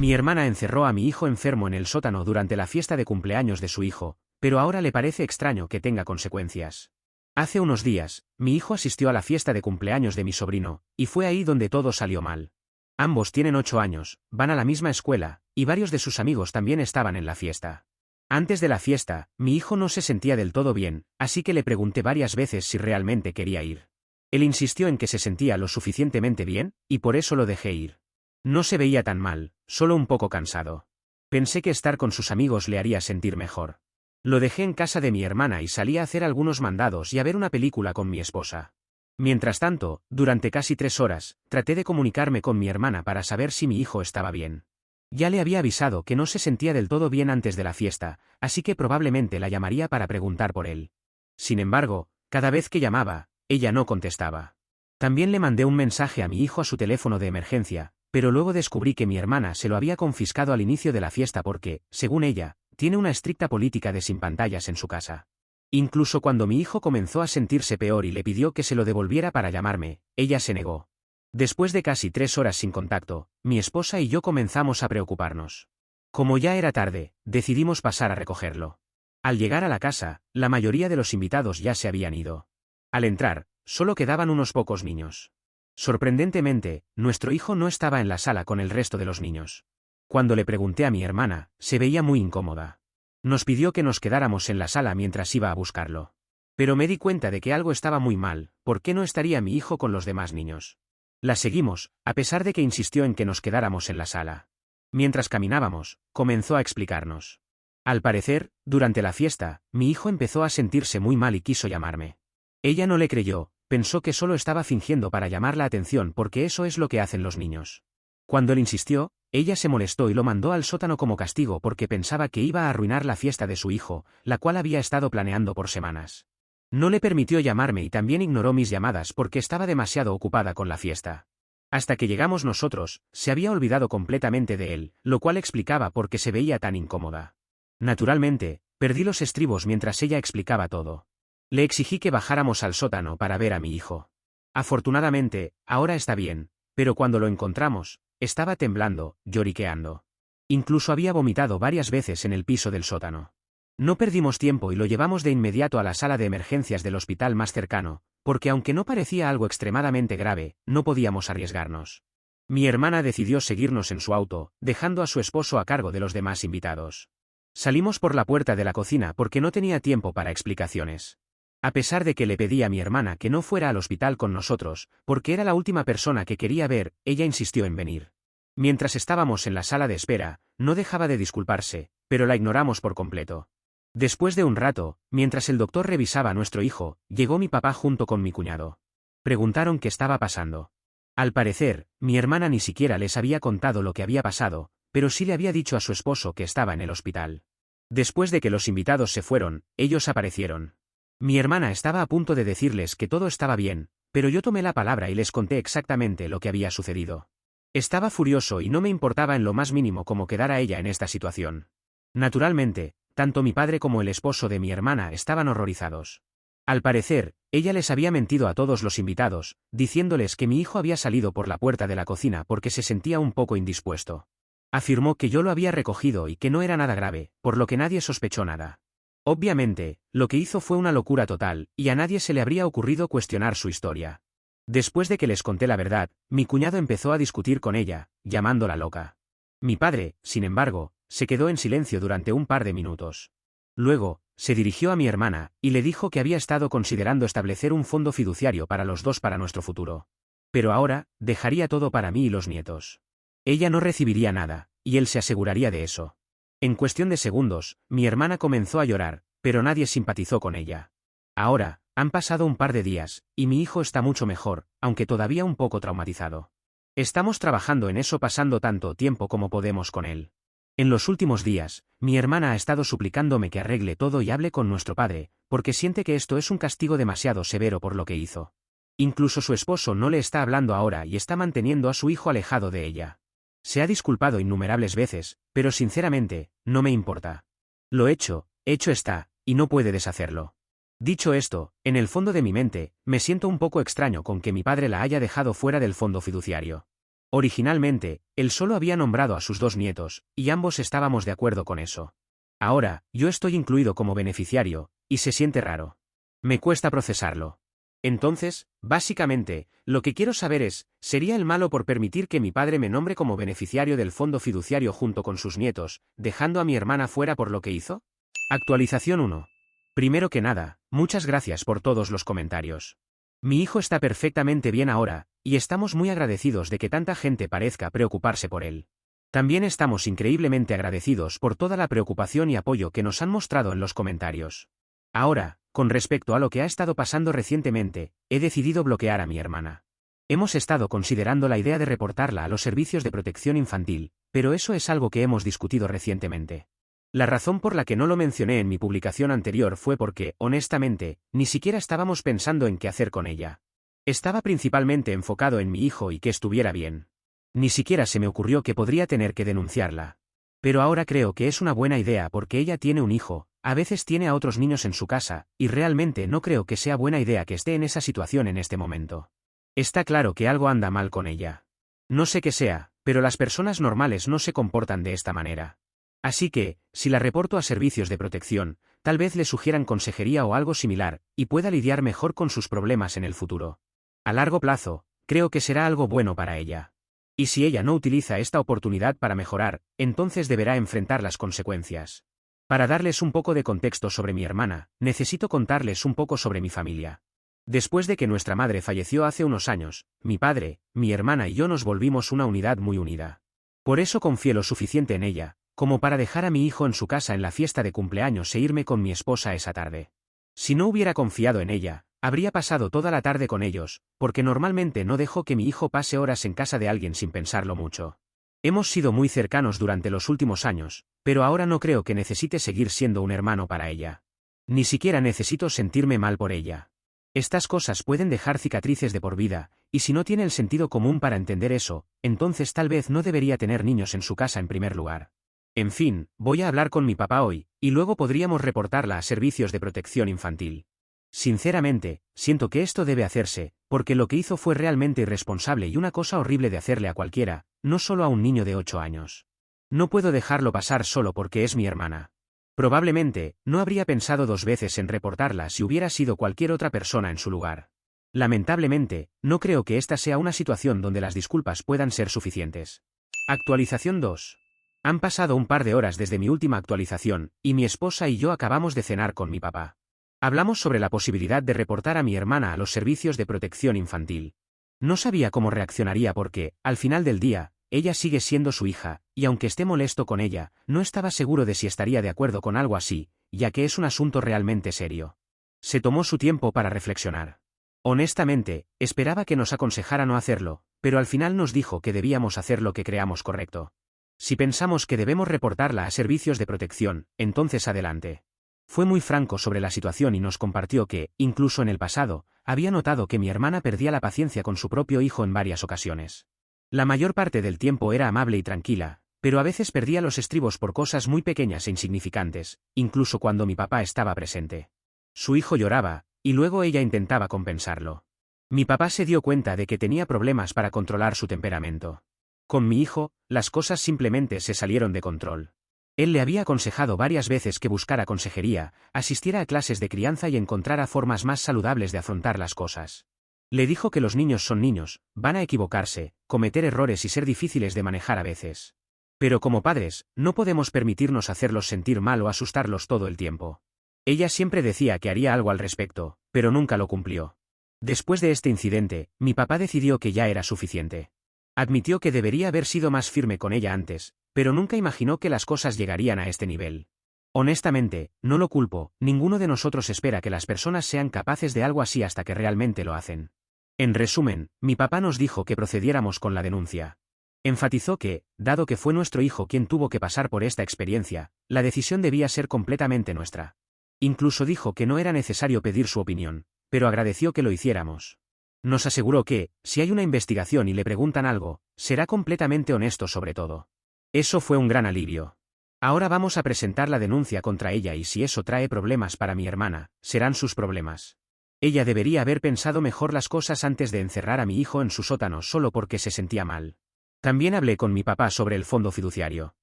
Mi hermana encerró a mi hijo enfermo en el sótano durante la fiesta de cumpleaños de su hijo, pero ahora le parece extraño que tenga consecuencias. Hace unos días, mi hijo asistió a la fiesta de cumpleaños de mi sobrino, y fue ahí donde todo salió mal. Ambos tienen 8 años, van a la misma escuela, y varios de sus amigos también estaban en la fiesta. Antes de la fiesta, mi hijo no se sentía del todo bien, así que le pregunté varias veces si realmente quería ir. Él insistió en que se sentía lo suficientemente bien, y por eso lo dejé ir. No se veía tan mal, solo un poco cansado. Pensé que estar con sus amigos le haría sentir mejor. Lo dejé en casa de mi hermana y salí a hacer algunos mandados y a ver una película con mi esposa. Mientras tanto, durante casi 3 horas, traté de comunicarme con mi hermana para saber si mi hijo estaba bien. Ya le había avisado que no se sentía del todo bien antes de la fiesta, así que probablemente la llamaría para preguntar por él. Sin embargo, cada vez que llamaba, ella no contestaba. También le mandé un mensaje a mi hijo a su teléfono de emergencia, pero luego descubrí que mi hermana se lo había confiscado al inicio de la fiesta porque, según ella, tiene una estricta política de sin pantallas en su casa. Incluso cuando mi hijo comenzó a sentirse peor y le pidió que se lo devolviera para llamarme, ella se negó. Después de casi 3 horas sin contacto, mi esposa y yo comenzamos a preocuparnos. Como ya era tarde, decidimos pasar a recogerlo. Al llegar a la casa, la mayoría de los invitados ya se habían ido. Al entrar, solo quedaban unos pocos niños. Sorprendentemente, nuestro hijo no estaba en la sala con el resto de los niños. Cuando le pregunté a mi hermana, se veía muy incómoda. Nos pidió que nos quedáramos en la sala mientras iba a buscarlo. Pero me di cuenta de que algo estaba muy mal, ¿por qué no estaría mi hijo con los demás niños? La seguimos, a pesar de que insistió en que nos quedáramos en la sala. Mientras caminábamos, comenzó a explicarnos. Al parecer, durante la fiesta, mi hijo empezó a sentirse muy mal y quiso llamarme. Ella no le creyó, pensó que solo estaba fingiendo para llamar la atención porque eso es lo que hacen los niños. Cuando él insistió, ella se molestó y lo mandó al sótano como castigo porque pensaba que iba a arruinar la fiesta de su hijo, la cual había estado planeando por semanas. No le permitió llamarme y también ignoró mis llamadas porque estaba demasiado ocupada con la fiesta. Hasta que llegamos nosotros, se había olvidado completamente de él, lo cual explicaba por qué se veía tan incómoda. Naturalmente, perdí los estribos mientras ella explicaba todo. Le exigí que bajáramos al sótano para ver a mi hijo. Afortunadamente, ahora está bien, pero cuando lo encontramos, estaba temblando, lloriqueando. Incluso había vomitado varias veces en el piso del sótano. No perdimos tiempo y lo llevamos de inmediato a la sala de emergencias del hospital más cercano, porque aunque no parecía algo extremadamente grave, no podíamos arriesgarnos. Mi hermana decidió seguirnos en su auto, dejando a su esposo a cargo de los demás invitados. Salimos por la puerta de la cocina porque no tenía tiempo para explicaciones. A pesar de que le pedí a mi hermana que no fuera al hospital con nosotros, porque era la última persona que quería ver, ella insistió en venir. Mientras estábamos en la sala de espera, no dejaba de disculparse, pero la ignoramos por completo. Después de un rato, mientras el doctor revisaba a nuestro hijo, llegó mi papá junto con mi cuñado. Preguntaron qué estaba pasando. Al parecer, mi hermana ni siquiera les había contado lo que había pasado, pero sí le había dicho a su esposo que estaba en el hospital. Después de que los invitados se fueron, ellos aparecieron. Mi hermana estaba a punto de decirles que todo estaba bien, pero yo tomé la palabra y les conté exactamente lo que había sucedido. Estaba furioso y no me importaba en lo más mínimo cómo quedara ella en esta situación. Naturalmente, tanto mi padre como el esposo de mi hermana estaban horrorizados. Al parecer, ella les había mentido a todos los invitados, diciéndoles que mi hijo había salido por la puerta de la cocina porque se sentía un poco indispuesto. Afirmó que yo lo había recogido y que no era nada grave, por lo que nadie sospechó nada. Obviamente, lo que hizo fue una locura total, y a nadie se le habría ocurrido cuestionar su historia. Después de que les conté la verdad, mi cuñado empezó a discutir con ella, llamándola loca. Mi padre, sin embargo, se quedó en silencio durante un par de minutos. Luego, se dirigió a mi hermana, y le dijo que había estado considerando establecer un fondo fiduciario para los dos para nuestro futuro. Pero ahora, dejaría todo para mí y los nietos. Ella no recibiría nada, y él se aseguraría de eso. En cuestión de segundos, mi hermana comenzó a llorar, pero nadie simpatizó con ella. Ahora, han pasado un par de días, y mi hijo está mucho mejor, aunque todavía un poco traumatizado. Estamos trabajando en eso pasando tanto tiempo como podemos con él. En los últimos días, mi hermana ha estado suplicándome que arregle todo y hable con nuestro padre, porque siente que esto es un castigo demasiado severo por lo que hizo. Incluso su esposo no le está hablando ahora y está manteniendo a su hijo alejado de ella. Se ha disculpado innumerables veces, pero sinceramente, no me importa. Lo hecho está, y no puede deshacerlo. Dicho esto, en el fondo de mi mente, me siento un poco extraño con que mi padre la haya dejado fuera del fondo fiduciario. Originalmente, él solo había nombrado a sus 2 nietos, y ambos estábamos de acuerdo con eso. Ahora, yo estoy incluido como beneficiario, y se siente raro. Me cuesta procesarlo. Entonces, básicamente, lo que quiero saber es, ¿sería el malo por permitir que mi padre me nombre como beneficiario del fondo fiduciario junto con sus nietos, dejando a mi hermana fuera por lo que hizo? Actualización 1. Primero que nada, muchas gracias por todos los comentarios. Mi hijo está perfectamente bien ahora, y estamos muy agradecidos de que tanta gente parezca preocuparse por él. También estamos increíblemente agradecidos por toda la preocupación y apoyo que nos han mostrado en los comentarios. Ahora, con respecto a lo que ha estado pasando recientemente, he decidido bloquear a mi hermana. Hemos estado considerando la idea de reportarla a los servicios de protección infantil, pero eso es algo que hemos discutido recientemente. La razón por la que no lo mencioné en mi publicación anterior fue porque, honestamente, ni siquiera estábamos pensando en qué hacer con ella. Estaba principalmente enfocado en mi hijo y que estuviera bien. Ni siquiera se me ocurrió que podría tener que denunciarla. Pero ahora creo que es una buena idea porque ella tiene un hijo, a veces tiene a otros niños en su casa, y realmente no creo que sea buena idea que esté en esa situación en este momento. Está claro que algo anda mal con ella. No sé qué sea, pero las personas normales no se comportan de esta manera. Así que, si la reporto a servicios de protección, tal vez le sugieran consejería o algo similar, y pueda lidiar mejor con sus problemas en el futuro. A largo plazo, creo que será algo bueno para ella. Y si ella no utiliza esta oportunidad para mejorar, entonces deberá enfrentar las consecuencias. Para darles un poco de contexto sobre mi hermana, necesito contarles un poco sobre mi familia. Después de que nuestra madre falleció hace unos años, mi padre, mi hermana y yo nos volvimos una unidad muy unida. Por eso confié lo suficiente en ella, como para dejar a mi hijo en su casa en la fiesta de cumpleaños e irme con mi esposa esa tarde. Si no hubiera confiado en ella, habría pasado toda la tarde con ellos, porque normalmente no dejo que mi hijo pase horas en casa de alguien sin pensarlo mucho. Hemos sido muy cercanos durante los últimos años, pero ahora no creo que necesite seguir siendo un hermano para ella. Ni siquiera necesito sentirme mal por ella. Estas cosas pueden dejar cicatrices de por vida, y si no tiene el sentido común para entender eso, entonces tal vez no debería tener niños en su casa en primer lugar. En fin, voy a hablar con mi papá hoy, y luego podríamos reportarla a servicios de protección infantil. Sinceramente, siento que esto debe hacerse, porque lo que hizo fue realmente irresponsable y una cosa horrible de hacerle a cualquiera, no solo a un niño de 8 años. No puedo dejarlo pasar solo porque es mi hermana. Probablemente, no habría pensado 2 veces en reportarla si hubiera sido cualquier otra persona en su lugar. Lamentablemente, no creo que esta sea una situación donde las disculpas puedan ser suficientes. Actualización 2. Han pasado un par de horas desde mi última actualización, y mi esposa y yo acabamos de cenar con mi papá. Hablamos sobre la posibilidad de reportar a mi hermana a los servicios de protección infantil. No sabía cómo reaccionaría porque, al final del día, ella sigue siendo su hija, y aunque esté molesto con ella, no estaba seguro de si estaría de acuerdo con algo así, ya que es un asunto realmente serio. Se tomó su tiempo para reflexionar. Honestamente, esperaba que nos aconsejara no hacerlo, pero al final nos dijo que debíamos hacer lo que creamos correcto. Si pensamos que debemos reportarla a servicios de protección, entonces adelante. Fue muy franco sobre la situación y nos compartió que, incluso en el pasado, había notado que mi hermana perdía la paciencia con su propio hijo en varias ocasiones. La mayor parte del tiempo era amable y tranquila, pero a veces perdía los estribos por cosas muy pequeñas e insignificantes, incluso cuando mi papá estaba presente. Su hijo lloraba, y luego ella intentaba compensarlo. Mi papá se dio cuenta de que tenía problemas para controlar su temperamento. Con mi hijo, las cosas simplemente se salieron de control. Él le había aconsejado varias veces que buscara consejería, asistiera a clases de crianza y encontrara formas más saludables de afrontar las cosas. Le dijo que los niños son niños, van a equivocarse, cometer errores y ser difíciles de manejar a veces. Pero como padres, no podemos permitirnos hacerlos sentir mal o asustarlos todo el tiempo. Ella siempre decía que haría algo al respecto, pero nunca lo cumplió. Después de este incidente, mi papá decidió que ya era suficiente. Admitió que debería haber sido más firme con ella antes, pero nunca imaginó que las cosas llegarían a este nivel. Honestamente, no lo culpo, ninguno de nosotros espera que las personas sean capaces de algo así hasta que realmente lo hacen. En resumen, mi papá nos dijo que procediéramos con la denuncia. Enfatizó que, dado que fue nuestro hijo quien tuvo que pasar por esta experiencia, la decisión debía ser completamente nuestra. Incluso dijo que no era necesario pedir su opinión, pero agradeció que lo hiciéramos. Nos aseguró que, si hay una investigación y le preguntan algo, será completamente honesto sobre todo. Eso fue un gran alivio. Ahora vamos a presentar la denuncia contra ella y si eso trae problemas para mi hermana, serán sus problemas. Ella debería haber pensado mejor las cosas antes de encerrar a mi hijo en su sótano solo porque se sentía mal. También hablé con mi papá sobre el fondo fiduciario.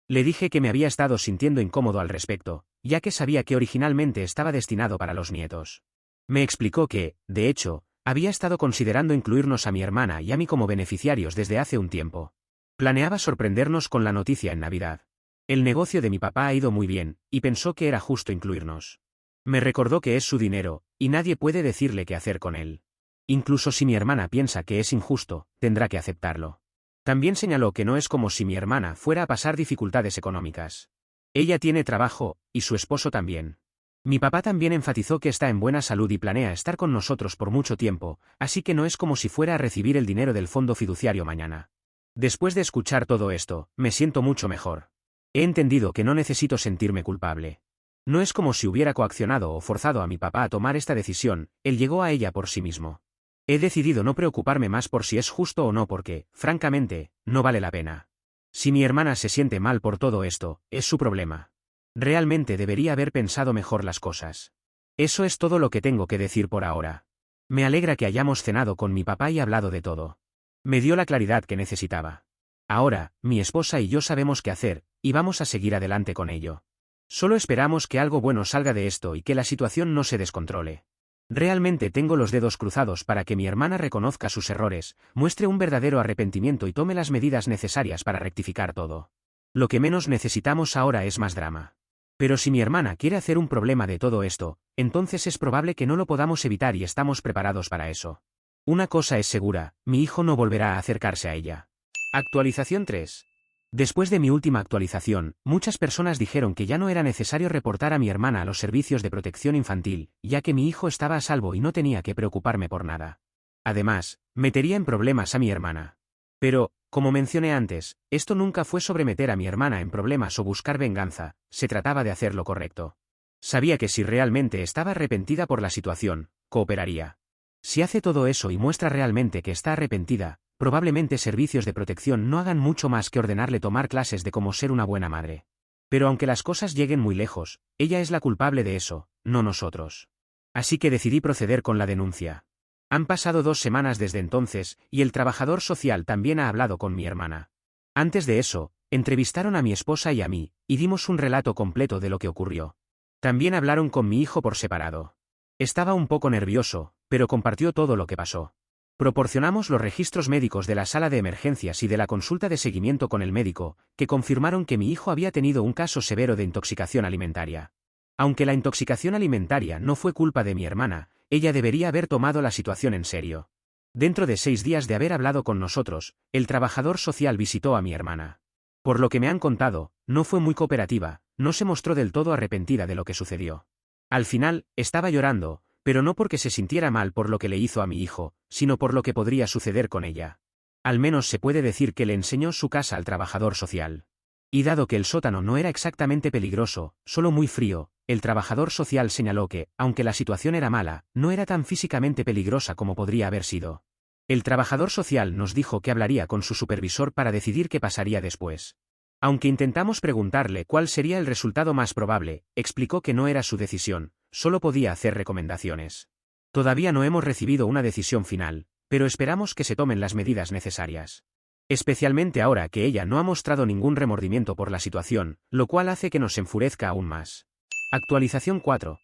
Le dije que me había estado sintiendo incómodo al respecto, ya que sabía que originalmente estaba destinado para los nietos. Me explicó que, de hecho, había estado considerando incluirnos a mi hermana y a mí como beneficiarios desde hace un tiempo. Planeaba sorprendernos con la noticia en Navidad. El negocio de mi papá ha ido muy bien, y pensó que era justo incluirnos. Me recordó que es su dinero, y nadie puede decirle qué hacer con él. Incluso si mi hermana piensa que es injusto, tendrá que aceptarlo. También señaló que no es como si mi hermana fuera a pasar dificultades económicas. Ella tiene trabajo, y su esposo también. Mi papá también enfatizó que está en buena salud y planea estar con nosotros por mucho tiempo, así que no es como si fuera a recibir el dinero del fondo fiduciario mañana. Después de escuchar todo esto, me siento mucho mejor. He entendido que no necesito sentirme culpable. No es como si hubiera coaccionado o forzado a mi papá a tomar esta decisión, él llegó a ella por sí mismo. He decidido no preocuparme más por si es justo o no porque, francamente, no vale la pena. Si mi hermana se siente mal por todo esto, es su problema. Realmente debería haber pensado mejor las cosas. Eso es todo lo que tengo que decir por ahora. Me alegra que hayamos cenado con mi papá y hablado de todo. Me dio la claridad que necesitaba. Ahora, mi esposa y yo sabemos qué hacer, y vamos a seguir adelante con ello. Solo esperamos que algo bueno salga de esto y que la situación no se descontrole. Realmente tengo los dedos cruzados para que mi hermana reconozca sus errores, muestre un verdadero arrepentimiento y tome las medidas necesarias para rectificar todo. Lo que menos necesitamos ahora es más drama. Pero si mi hermana quiere hacer un problema de todo esto, entonces es probable que no lo podamos evitar y estamos preparados para eso. Una cosa es segura, mi hijo no volverá a acercarse a ella. Actualización 3. Después de mi última actualización, muchas personas dijeron que ya no era necesario reportar a mi hermana a los servicios de protección infantil, ya que mi hijo estaba a salvo y no tenía que preocuparme por nada. Además, metería en problemas a mi hermana. Pero, como mencioné antes, esto nunca fue sobre meter a mi hermana en problemas o buscar venganza, se trataba de hacer lo correcto. Sabía que si realmente estaba arrepentida por la situación, cooperaría. Si hace todo eso y muestra realmente que está arrepentida, probablemente servicios de protección no hagan mucho más que ordenarle tomar clases de cómo ser una buena madre. Pero aunque las cosas lleguen muy lejos, ella es la culpable de eso, no nosotros. Así que decidí proceder con la denuncia. Han pasado 2 semanas desde entonces, y el trabajador social también ha hablado con mi hermana. Antes de eso, entrevistaron a mi esposa y a mí, y dimos un relato completo de lo que ocurrió. También hablaron con mi hijo por separado. Estaba un poco nervioso, pero compartió todo lo que pasó. Proporcionamos los registros médicos de la sala de emergencias y de la consulta de seguimiento con el médico, que confirmaron que mi hijo había tenido un caso severo de intoxicación alimentaria. Aunque la intoxicación alimentaria no fue culpa de mi hermana, ella debería haber tomado la situación en serio. Dentro de 6 días de haber hablado con nosotros, el trabajador social visitó a mi hermana. Por lo que me han contado, no fue muy cooperativa, no se mostró del todo arrepentida de lo que sucedió. Al final, estaba llorando, pero no porque se sintiera mal por lo que le hizo a mi hijo, sino por lo que podría suceder con ella. Al menos se puede decir que le enseñó su casa al trabajador social. Y dado que el sótano no era exactamente peligroso, solo muy frío, el trabajador social señaló que, aunque la situación era mala, no era tan físicamente peligrosa como podría haber sido. El trabajador social nos dijo que hablaría con su supervisor para decidir qué pasaría después. Aunque intentamos preguntarle cuál sería el resultado más probable, explicó que no era su decisión, solo podía hacer recomendaciones. Todavía no hemos recibido una decisión final, pero esperamos que se tomen las medidas necesarias. Especialmente ahora que ella no ha mostrado ningún remordimiento por la situación, lo cual hace que nos enfurezca aún más. Actualización 4.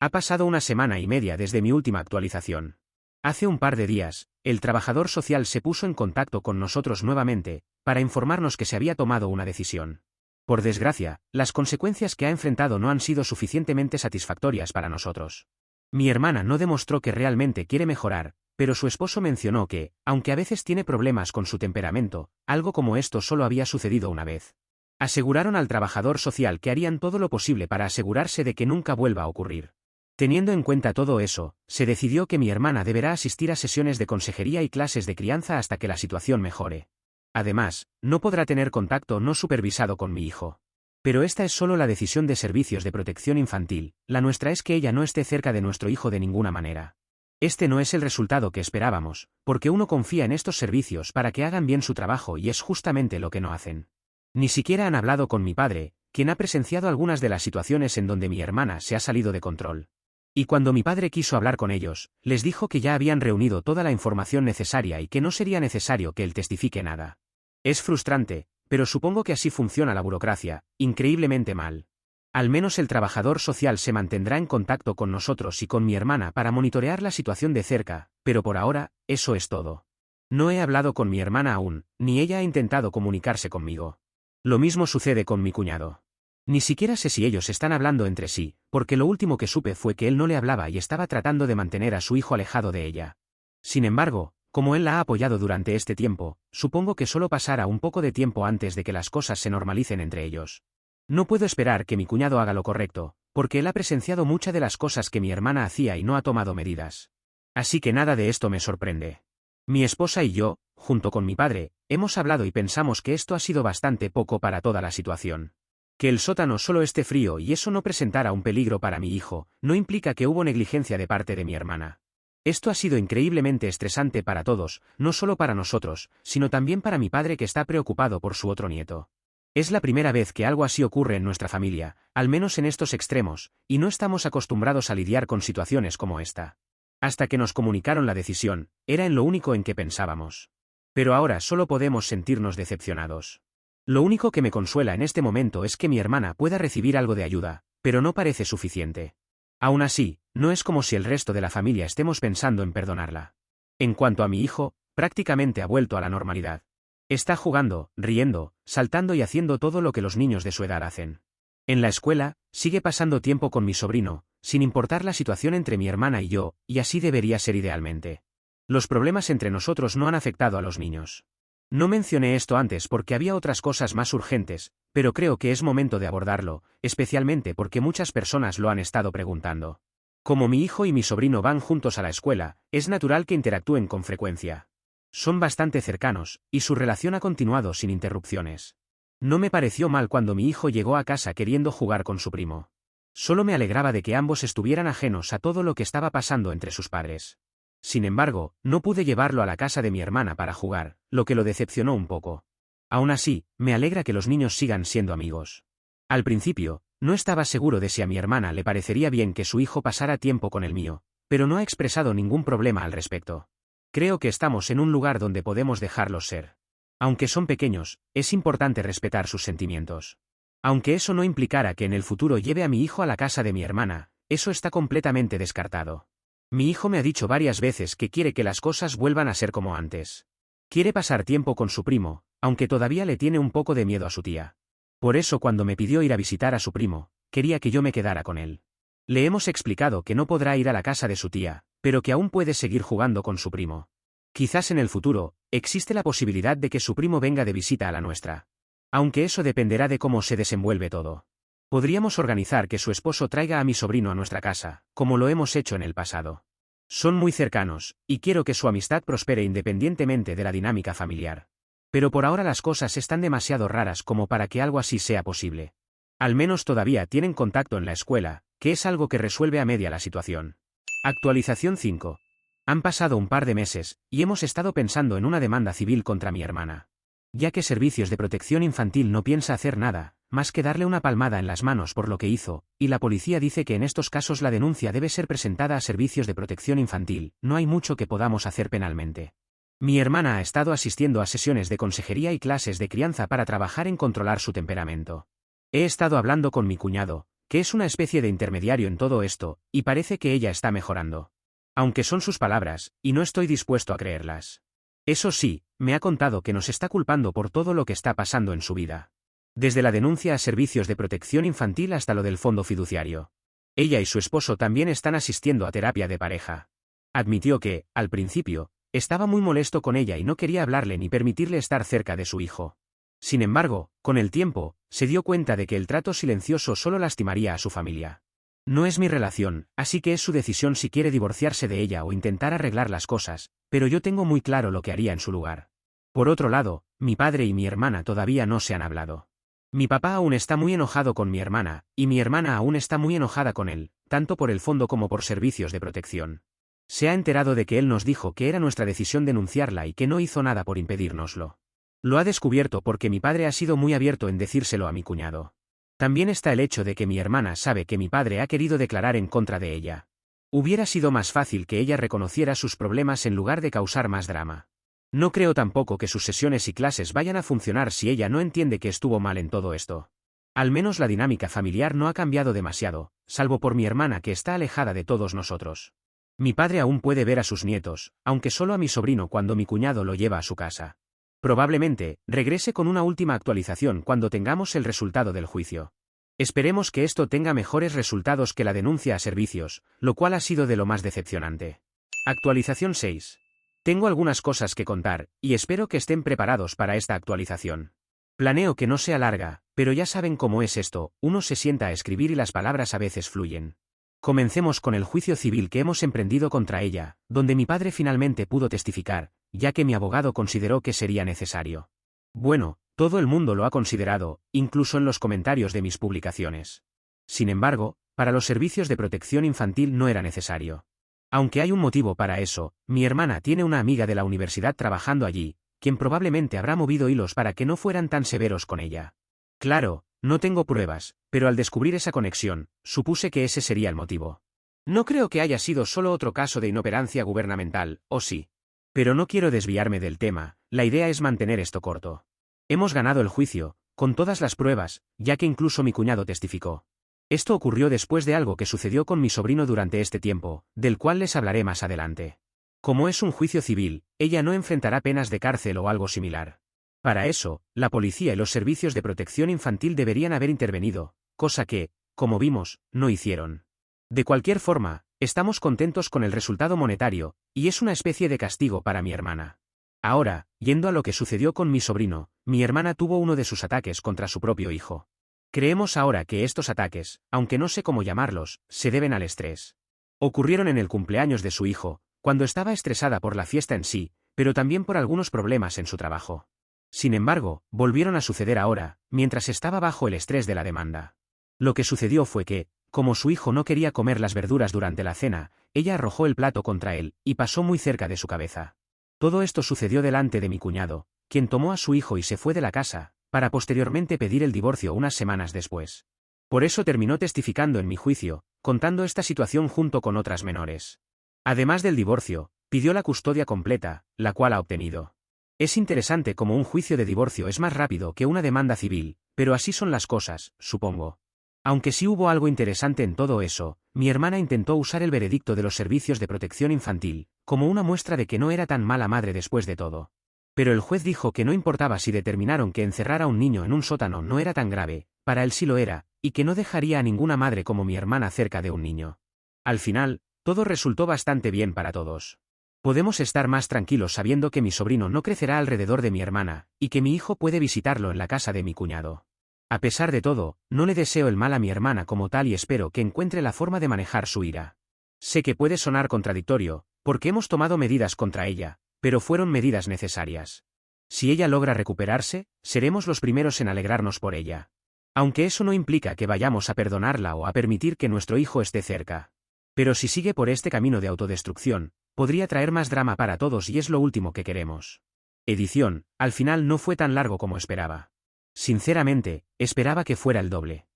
Ha pasado 1 semana y media desde mi última actualización. Hace un par de días, el trabajador social se puso en contacto con nosotros nuevamente, para informarnos que se había tomado una decisión. Por desgracia, las consecuencias que ha enfrentado no han sido suficientemente satisfactorias para nosotros. Mi hermana no demostró que realmente quiere mejorar, pero su esposo mencionó que, aunque a veces tiene problemas con su temperamento, algo como esto solo había sucedido una vez. Aseguraron al trabajador social que harían todo lo posible para asegurarse de que nunca vuelva a ocurrir. Teniendo en cuenta todo eso, se decidió que mi hermana deberá asistir a sesiones de consejería y clases de crianza hasta que la situación mejore. Además, no podrá tener contacto no supervisado con mi hijo. Pero esta es solo la decisión de servicios de protección infantil, la nuestra es que ella no esté cerca de nuestro hijo de ninguna manera. Este no es el resultado que esperábamos, porque uno confía en estos servicios para que hagan bien su trabajo y es justamente lo que no hacen. Ni siquiera han hablado con mi padre, quien ha presenciado algunas de las situaciones en donde mi hermana se ha salido de control. Y cuando mi padre quiso hablar con ellos, les dijo que ya habían reunido toda la información necesaria y que no sería necesario que él testifique nada. Es frustrante, pero supongo que así funciona la burocracia, increíblemente mal. Al menos el trabajador social se mantendrá en contacto con nosotros y con mi hermana para monitorear la situación de cerca, pero por ahora, eso es todo. No he hablado con mi hermana aún, ni ella ha intentado comunicarse conmigo. Lo mismo sucede con mi cuñado. Ni siquiera sé si ellos están hablando entre sí, porque lo último que supe fue que él no le hablaba y estaba tratando de mantener a su hijo alejado de ella. Sin embargo, como él la ha apoyado durante este tiempo, supongo que solo pasará un poco de tiempo antes de que las cosas se normalicen entre ellos. No puedo esperar que mi cuñado haga lo correcto, porque él ha presenciado muchas de las cosas que mi hermana hacía y no ha tomado medidas. Así que nada de esto me sorprende. Mi esposa y yo, junto con mi padre, hemos hablado y pensamos que esto ha sido bastante poco para toda la situación. Que el sótano solo esté frío y eso no presentara un peligro para mi hijo, no implica que hubo negligencia de parte de mi hermana. Esto ha sido increíblemente estresante para todos, no solo para nosotros, sino también para mi padre que está preocupado por su otro nieto. Es la primera vez que algo así ocurre en nuestra familia, al menos en estos extremos, y no estamos acostumbrados a lidiar con situaciones como esta. Hasta que nos comunicaron la decisión, era en lo único en que pensábamos. Pero ahora solo podemos sentirnos decepcionados. Lo único que me consuela en este momento es que mi hermana pueda recibir algo de ayuda, pero no parece suficiente. Aún así, no es como si el resto de la familia estemos pensando en perdonarla. En cuanto a mi hijo, prácticamente ha vuelto a la normalidad. Está jugando, riendo, saltando y haciendo todo lo que los niños de su edad hacen. En la escuela, sigue pasando tiempo con mi sobrino, sin importar la situación entre mi hermana y yo, y así debería ser idealmente. Los problemas entre nosotros no han afectado a los niños. No mencioné esto antes porque había otras cosas más urgentes, pero creo que es momento de abordarlo, especialmente porque muchas personas lo han estado preguntando. Como mi hijo y mi sobrino van juntos a la escuela, es natural que interactúen con frecuencia. Son bastante cercanos, y su relación ha continuado sin interrupciones. No me pareció mal cuando mi hijo llegó a casa queriendo jugar con su primo. Solo me alegraba de que ambos estuvieran ajenos a todo lo que estaba pasando entre sus padres. Sin embargo, no pude llevarlo a la casa de mi hermana para jugar, lo que lo decepcionó un poco. Aún así, me alegra que los niños sigan siendo amigos. Al principio, no estaba seguro de si a mi hermana le parecería bien que su hijo pasara tiempo con el mío, pero no ha expresado ningún problema al respecto. Creo que estamos en un lugar donde podemos dejarlos ser. Aunque son pequeños, es importante respetar sus sentimientos. Aunque eso no implicara que en el futuro lleve a mi hijo a la casa de mi hermana, eso está completamente descartado. Mi hijo me ha dicho varias veces que quiere que las cosas vuelvan a ser como antes. Quiere pasar tiempo con su primo, aunque todavía le tiene un poco de miedo a su tía. Por eso cuando me pidió ir a visitar a su primo, quería que yo me quedara con él. Le hemos explicado que no podrá ir a la casa de su tía, pero que aún puede seguir jugando con su primo. Quizás en el futuro, existe la posibilidad de que su primo venga de visita a la nuestra. Aunque eso dependerá de cómo se desenvuelve todo. Podríamos organizar que su esposo traiga a mi sobrino a nuestra casa, como lo hemos hecho en el pasado. Son muy cercanos, y quiero que su amistad prospere independientemente de la dinámica familiar. Pero por ahora las cosas están demasiado raras como para que algo así sea posible. Al menos todavía tienen contacto en la escuela, que es algo que resuelve a media la situación. Actualización 5. Han pasado un par de meses, y hemos estado pensando en una demanda civil contra mi hermana. Ya que Servicios de Protección Infantil no piensa hacer nada, más que darle una palmada en las manos por lo que hizo, y la policía dice que en estos casos la denuncia debe ser presentada a Servicios de Protección Infantil, no hay mucho que podamos hacer penalmente. Mi hermana ha estado asistiendo a sesiones de consejería y clases de crianza para trabajar en controlar su temperamento. He estado hablando con mi cuñado, que es una especie de intermediario en todo esto, y parece que ella está mejorando. Aunque son sus palabras, y no estoy dispuesto a creerlas. Eso sí, me ha contado que nos está culpando por todo lo que está pasando en su vida. Desde la denuncia a Servicios de Protección Infantil hasta lo del fondo fiduciario. Ella y su esposo también están asistiendo a terapia de pareja. Admitió que, al principio, estaba muy molesto con ella y no quería hablarle ni permitirle estar cerca de su hijo. Sin embargo, con el tiempo, se dio cuenta de que el trato silencioso solo lastimaría a su familia. No es mi relación, así que es su decisión si quiere divorciarse de ella o intentar arreglar las cosas, pero yo tengo muy claro lo que haría en su lugar. Por otro lado, mi padre y mi hermana todavía no se han hablado. Mi papá aún está muy enojado con mi hermana, y mi hermana aún está muy enojada con él, tanto por el fondo como por Servicios de Protección. Se ha enterado de que él nos dijo que era nuestra decisión denunciarla y que no hizo nada por impedírnoslo. Lo ha descubierto porque mi padre ha sido muy abierto en decírselo a mi cuñado. También está el hecho de que mi hermana sabe que mi padre ha querido declarar en contra de ella. Hubiera sido más fácil que ella reconociera sus problemas en lugar de causar más drama. No creo tampoco que sus sesiones y clases vayan a funcionar si ella no entiende que estuvo mal en todo esto. Al menos la dinámica familiar no ha cambiado demasiado, salvo por mi hermana que está alejada de todos nosotros. Mi padre aún puede ver a sus nietos, aunque solo a mi sobrino cuando mi cuñado lo lleva a su casa. Probablemente, regrese con una última actualización cuando tengamos el resultado del juicio. Esperemos que esto tenga mejores resultados que la denuncia a servicios, lo cual ha sido de lo más decepcionante. Actualización 6. Tengo algunas cosas que contar, y espero que estén preparados para esta actualización. Planeo que no sea larga, pero ya saben cómo es esto, uno se sienta a escribir y las palabras a veces fluyen. Comencemos con el juicio civil que hemos emprendido contra ella, donde mi padre finalmente pudo testificar, ya que mi abogado consideró que sería necesario. Bueno, todo el mundo lo ha considerado, incluso en los comentarios de mis publicaciones. Sin embargo, para los servicios de protección infantil no era necesario. Aunque hay un motivo para eso, mi hermana tiene una amiga de la universidad trabajando allí, quien probablemente habrá movido hilos para que no fueran tan severos con ella. Claro, no tengo pruebas, pero al descubrir esa conexión, supuse que ese sería el motivo. No creo que haya sido solo otro caso de inoperancia gubernamental, ¿o sí? Pero no quiero desviarme del tema, la idea es mantener esto corto. Hemos ganado el juicio, con todas las pruebas, ya que incluso mi cuñado testificó. Esto ocurrió después de algo que sucedió con mi sobrino durante este tiempo, del cual les hablaré más adelante. Como es un juicio civil, ella no enfrentará penas de cárcel o algo similar. Para eso, la policía y los servicios de protección infantil deberían haber intervenido, cosa que, como vimos, no hicieron. De cualquier forma, estamos contentos con el resultado monetario, y es una especie de castigo para mi hermana. Ahora, yendo a lo que sucedió con mi sobrino, mi hermana tuvo uno de sus ataques contra su propio hijo. Creemos ahora que estos ataques, aunque no sé cómo llamarlos, se deben al estrés. Ocurrieron en el cumpleaños de su hijo, cuando estaba estresada por la fiesta en sí, pero también por algunos problemas en su trabajo. Sin embargo, volvieron a suceder ahora, mientras estaba bajo el estrés de la demanda. Lo que sucedió fue que, como su hijo no quería comer las verduras durante la cena, ella arrojó el plato contra él, y pasó muy cerca de su cabeza. Todo esto sucedió delante de mi cuñado, quien tomó a su hijo y se fue de la casa, para posteriormente pedir el divorcio unas semanas después. Por eso terminó testificando en mi juicio, contando esta situación junto con otras menores. Además del divorcio, pidió la custodia completa, la cual ha obtenido. Es interesante cómo un juicio de divorcio es más rápido que una demanda civil, pero así son las cosas, supongo. Aunque sí hubo algo interesante en todo eso, mi hermana intentó usar el veredicto de los servicios de protección infantil, como una muestra de que no era tan mala madre después de todo. Pero el juez dijo que no importaba si determinaron que encerrar a un niño en un sótano no era tan grave, para él sí lo era, y que no dejaría a ninguna madre como mi hermana cerca de un niño. Al final, todo resultó bastante bien para todos. Podemos estar más tranquilos sabiendo que mi sobrino no crecerá alrededor de mi hermana, y que mi hijo puede visitarlo en la casa de mi cuñado. A pesar de todo, no le deseo el mal a mi hermana como tal y espero que encuentre la forma de manejar su ira. Sé que puede sonar contradictorio, porque hemos tomado medidas contra ella, pero fueron medidas necesarias. Si ella logra recuperarse, seremos los primeros en alegrarnos por ella. Aunque eso no implica que vayamos a perdonarla o a permitir que nuestro hijo esté cerca. Pero si sigue por este camino de autodestrucción, podría traer más drama para todos y es lo último que queremos. Edición, al final no fue tan largo como esperaba. Sinceramente, esperaba que fuera el doble.